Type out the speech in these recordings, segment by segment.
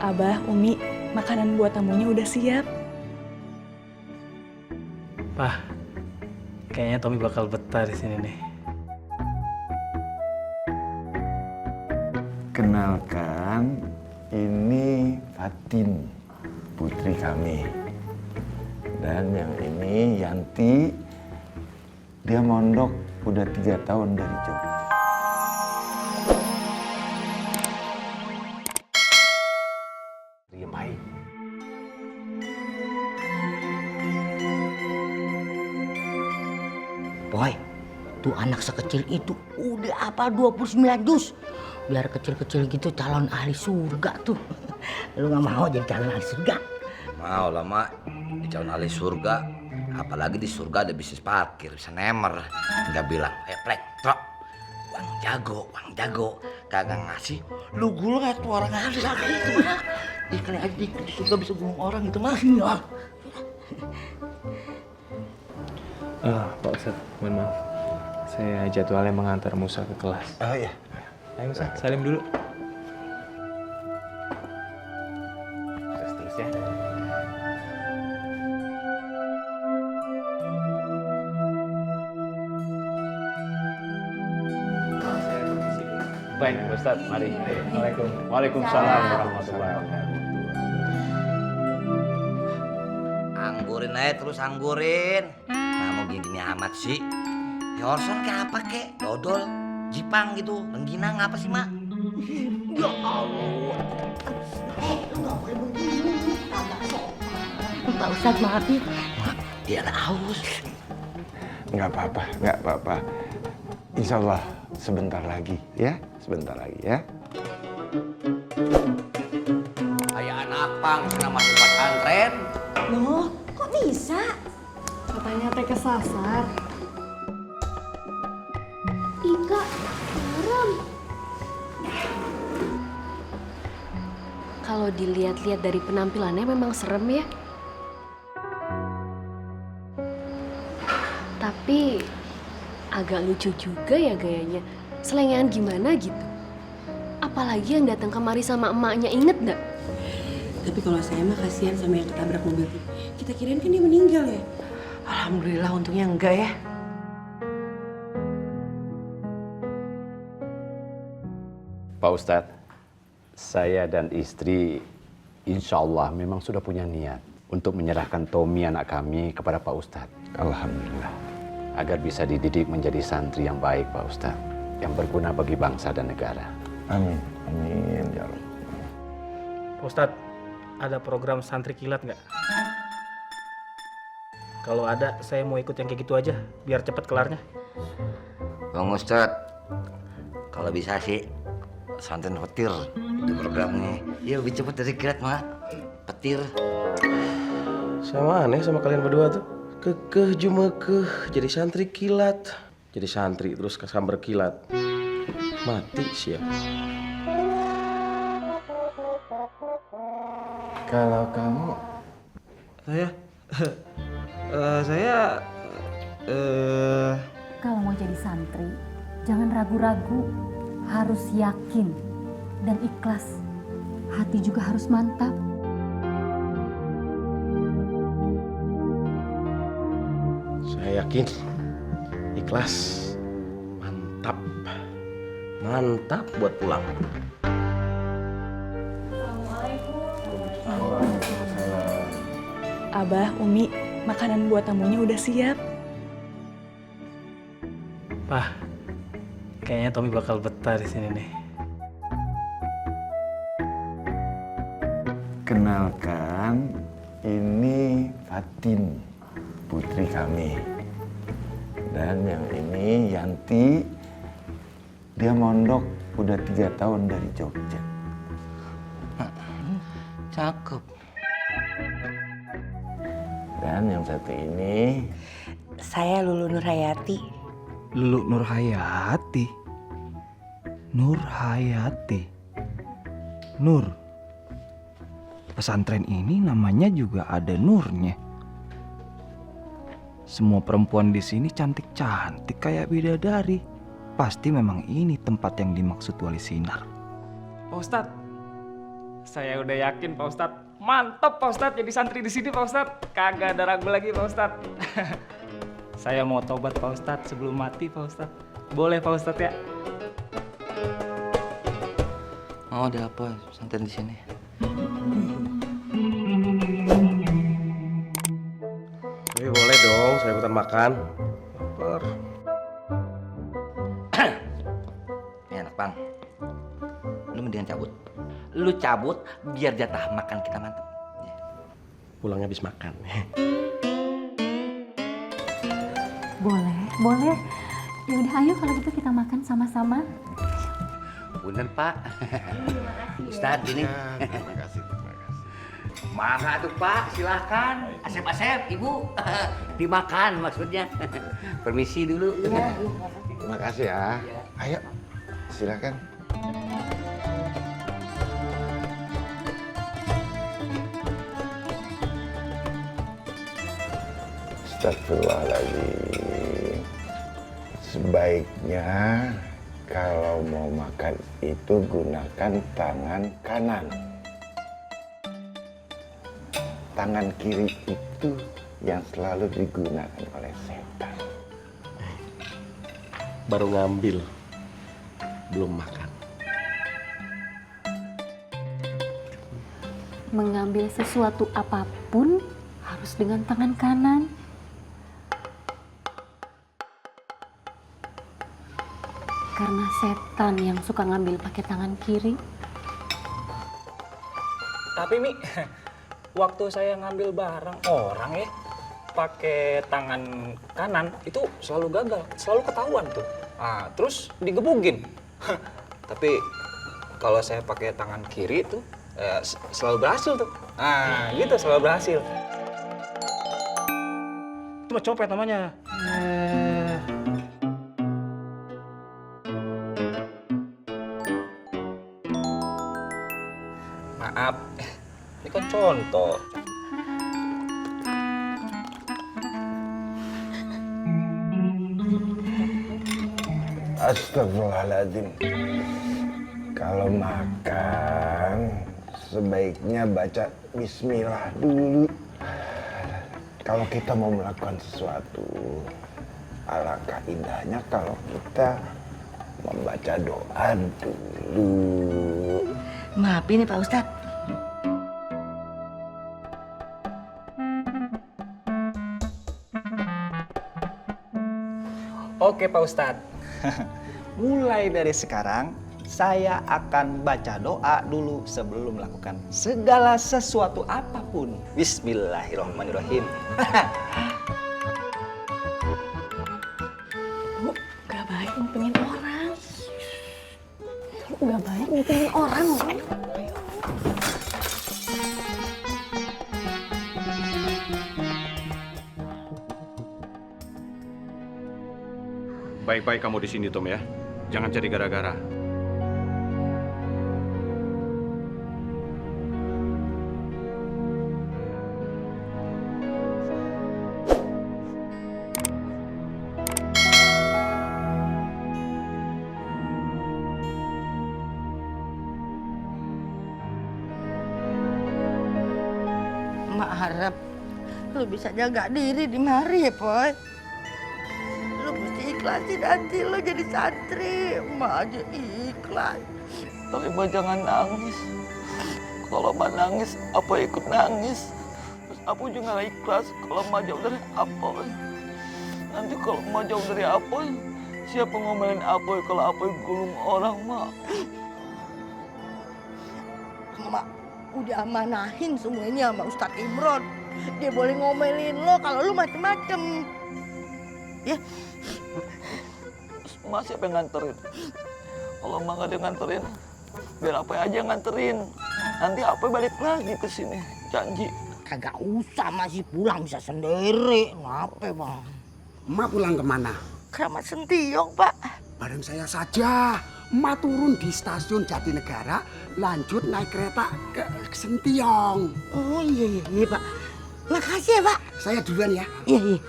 Abah, Umi, makanan buat tamunya udah siap. Pah, kayaknya Tommy bakal betah di sini nih. Kenalkan, ini Fatin, putri kami. Dan yang ini Yanti, dia mondok udah 3 tahun dari Jogja. Baik. Boy, tuh anak sekecil itu udah hafal 29 juz. Biar kecil-kecil gitu calon ahli surga tuh. Lu gak mau jadi calon ahli surga? Mau lah, Mak. Di calon ahli surga. Apalagi di surga ada bisnis parkir, bisa nemer. Nggak bilang, plek, trok. Uang jago. Kagak ngasih. Lu gulung kayak tuh orang ahli itu, Mak. Ih, kali aja di surga bisa gulung orang gitu, Mak. Pak Ustadz, mohon maaf. Saya jadwalnya mengantar Musa ke kelas. Oh iya. Ayo Musa, salim dulu. Terus ya. Baik, Pak Ustadz, mari. Waalaikumsalam warahmatullahi wabarakatuh. Anggurin aja terus anggurin. Nah, mau gini amat sih. Ya Orson kayak apa kek? Dodol, Jipang gitu. Rengginang apa sih, Mak? Ya Allah. Lu gak boleh begini. Agak sopan. Pak Ustadz, maaf ya. Dia ada haus. Nggak apa-apa. Insya Allah sebentar lagi ya. Kayak anak pang, senang masuk pesantren. Loh, kok bisa? Katanya teh kesasar. Ika, serem. Kalau dilihat-lihat dari penampilannya memang serem ya. Tapi agak lucu juga ya gayanya. Selengean gimana gitu. Apalagi yang datang kemari sama emaknya, inget gak? Tapi kalau saya mah kasihan sama yang ketabrak mobil. Kita kirain kan dia meninggal ya. Alhamdulillah untungnya enggak ya. Pak Ustadz, saya dan istri insya Allah memang sudah punya niat untuk menyerahkan Tommy anak kami kepada Pak Ustadz. Alhamdulillah. Agar bisa dididik menjadi santri yang baik, Pak Ustadz. Yang berguna bagi bangsa dan negara. Amin ya Allah. Pak Ustadz, ada program santri kilat nggak? Kalau ada, saya mau ikut yang kayak gitu aja, biar cepet kelarnya. Bang Ustadz, kalau bisa sih pesantren petir itu programnya. Ya lebih cepet dari kilat, Mak. Petir. Sama aneh sama kalian berdua tuh. Kekeh jumekeh jadi santri kilat. Jadi santri terus kesambar kilat. Mati siap. Kalau kamu Kalau mau jadi santri, jangan ragu-ragu. Harus yakin dan ikhlas. Hati juga harus mantap. Saya yakin, ikhlas, mantap buat pulang. Abah, Umi, makanan buat tamunya udah siap. Pah, kayaknya Tommy bakal betah di sini nih. kenalkan, ini Fatin, putri kami. Dan yang ini Yanti, dia mondok udah 3 tahun dari Jogja. Cakep. Dan yang satu ini, Saya Lulu Nurhayati. Lulu Nurhayati. Nurhayati. Nur. Pesantren ini namanya juga ada nurnya. Semua perempuan di sini cantik-cantik kayak bidadari. Pasti memang ini tempat yang dimaksud Wali Sinar. Pak Ustadz, Saya udah yakin Pak Ustadz. Mantap Pak Ustadz jadi santri di sini Pak Ustadz. Kagak ada ragu lagi Pak Ustadz. Saya mau tobat Pak Ustadz sebelum mati Pak Ustadz. Boleh Pak Ustadz ya? Mau ada apa santri di sini? Boleh dong, saya ikutan makan. Lapar. Ini enak bang. Lu mendingan cabut. Lu cabut biar jatah makan kita mantap. Pulangnya habis makan. Boleh. Ya udah ayo kalau gitu kita makan sama-sama. Punten Pak. Ustadz ini. Terima kasih. Mangga tuh Pak, silahkan. Asep, Ibu. Dimakan maksudnya. Permisi dulu. Terima kasih ya. Ayo, silakan. Astagfirullahaladzim. Sebaiknya kalau mau makan itu gunakan tangan kanan. Tangan kiri itu yang selalu digunakan oleh setan. Baru ngambil, belum makan. Mengambil sesuatu apapun harus dengan tangan kanan. Karena setan yang suka ngambil pakai tangan kiri. Tapi Mi, waktu saya ngambil barang orang ya pakai tangan kanan itu selalu gagal, selalu ketahuan tuh. Terus digebugin. Tapi kalau saya pakai tangan kiri tuh selalu berhasil tuh. Gitu selalu berhasil. Itu mah copet namanya. Maaf, ini kan contoh. Astagfirullahaladzim. Kalau makan sebaiknya baca bismillah dulu. Kalau kita mau melakukan sesuatu, alangkah indahnya kalau kita membaca doa dulu. Maaf ini Pak Ustadz. Oke Pak Ustadz. Mulai dari sekarang saya akan baca doa dulu sebelum melakukan segala sesuatu apapun. Bismillahirrahmanirrahim. Lu gak baik ngupingin orang. Lu gak baik ngupingin orang. Baik-baik kamu di sini, Tom ya. Jangan cari gara-gara. Mak harap lu bisa jaga diri di mari ya, Poy. Lu mesti ikhlasin nanti lu jadi santri. Mak aja ikhlas. Tapi Mak jangan nangis. Kalau Mak nangis, apa ikut nangis. Terus aku juga gak ikhlas kalau Mak jauh dari Apoy. Nanti kalau Mak jauh dari Apoy, siapa ngomelin Apoy kalau Apoy gulung orang, Mak? Mak udah amanahin semuanya sama Ustadz Imron. Dia boleh ngomelin lo kalau lo macem-macem. Ya. Mas siapa yang nganterin? Kalau Mak gak ada yang nganterin, biar apa aja yang nganterin. Nanti apa balik lagi ke sini, janji. Kagak usah, masih pulang bisa sendiri. Kenapa, Bang? Emak pulang kemana? Kramat Sentiong, Pak. Bareng saya saja. Emak turun di stasiun Jatinegara, lanjut naik kereta ke Sentiong. Oh iya, Pak. Makasih ya, Pak. Saya duluan ya. Iya.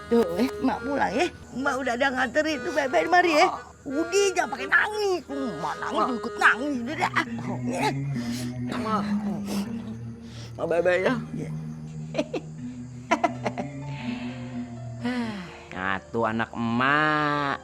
Tuh, Mak pulang ya. Mak udah ada nganterin tuh bye-bye mari ya. Udah jangan pakai nangis. Mak nangis ikut nangis. Udah dah. Ma bye-bye ya. Ngatu anak emak.